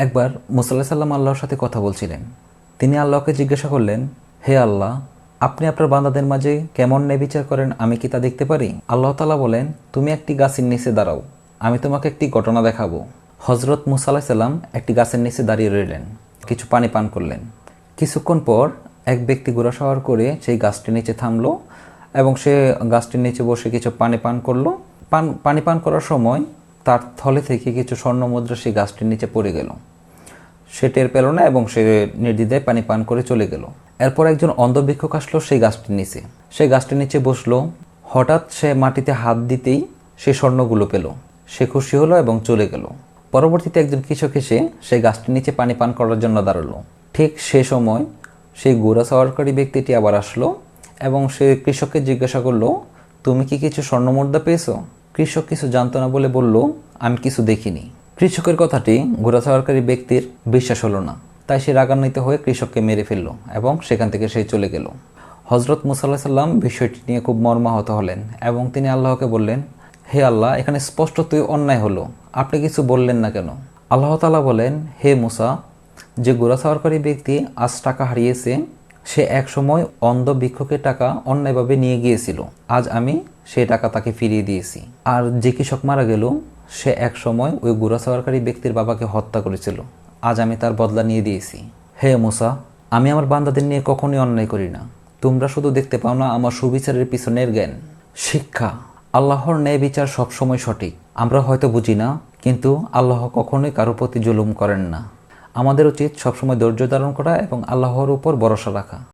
একবার মুসা আলাইহিস সালাম আল্লাহর সাথে কথা বলছিলেন। তিনি আল্লাহকে জিজ্ঞাসা করলেন, হে আল্লাহ, আপনি আপনার বান্দাদের মাঝে কেমন ন্যায় বিচার করেন, আমি কি তা দেখতে পারি? আল্লাহ তাআলা বলেন, তুমি একটি গাছের নিচে দাঁড়াও, আমি তোমাকে একটি ঘটনা দেখাবো। হজরত মুসা আলাইহিস সালাম একটি গাছের নিচে দাঁড়িয়ে রইলেন, কিছু পানি পান করলেন। কিছুক্ষণ পর এক ব্যক্তি ঘোড়া সওয়ার করে সেই গাছটির নিচে থামলো এবং সে গাছটির নিচে বসে কিছু পানি পান করলো। পানি পান করার সময় তার থলে থেকে কিছু স্বর্ণ মুদ্রা সেই গাছটির নিচে পড়ে গেল। সে টের পেল না এবং সে নির্দ্বিধায় পানি পান করে চলে গেল। এরপর একজন অন্ধ ভিক্ষুক আসলো সেই গাছটির নিচে। সেই গাছটির নিচে বসলো। হঠাৎ সে মাটিতে হাত দিতেই সে স্বর্ণগুলো পেল। সে খুশি হলো এবং চলে গেল। পরবর্তীতে একজন কৃষক এসে সেই গাছটির নিচে পানি পান করার জন্য দাঁড়ালো। ঠিক সে সময় সেই ঘোড়া সওয়ারকারী ব্যক্তিটি আবার আসলো এবং সে কৃষককে জিজ্ঞাসা করলো, তুমি কি কিছু স্বর্ণমুদ্রা পেয়েছো? কৃষক কিছু জানতো না বলে বলল, আমি কিছু দেখিনি। কৃষকের কথাটি ঘোড়া সওয়ারকারী ব্যক্তির বিশ্বাস হলো না। তাই সে রাগান্বিত হয়ে কৃষককে মেরে ফেলল এবং সেখান থেকে সে চলে গেল। হজরত মুসা আলাইহিস সালাম বিষয়টি নিয়ে খুব মর্মাহত হলেন এবং তিনি আল্লাহকে বললেন, হে আল্লাহ, এখানে স্পষ্টতই অন্যায় হলো, আপনি কিছু বললেন না কেন? আল্লাহ তাআলা বলেন, হে মুসা, যে ঘোড়া সওয়ারকারী ব্যক্তি আজ টাকা হারিয়েছে, সে এক সময় অন্ধ ভিক্ষুকের টাকা অন্যায়ভাবে নিয়ে গিয়েছিল। আজ আমি সেই টাকা তাকে ফিরিয়ে দিয়েছি। আর যে কৃষক মারা গেল, সে এক সময় ওই ঘোড়া সওয়ারকারী ব্যক্তির বাবাকে হত্যা করেছিল। আজ আমি তার বদলা নিয়ে দিয়েছি। হে মুসা, আমি আমার বান্দাদের নিয়ে কখনোই অন্যায় করি না। তোমরা শুধু দেখতে পাও না আমার সুবিচারের পিছনের জ্ঞান। শিক্ষা: আল্লাহর ন্যায় বিচার সবসময় সঠিক। আমরা হয়তো বুঝি না, কিন্তু আল্লাহ কখনোই কারো প্রতি জুলুম করেন না। আমাদের উচিত সবসময় ধৈর্য ধারণ করা এবং আল্লাহর উপর ভরসা রাখা।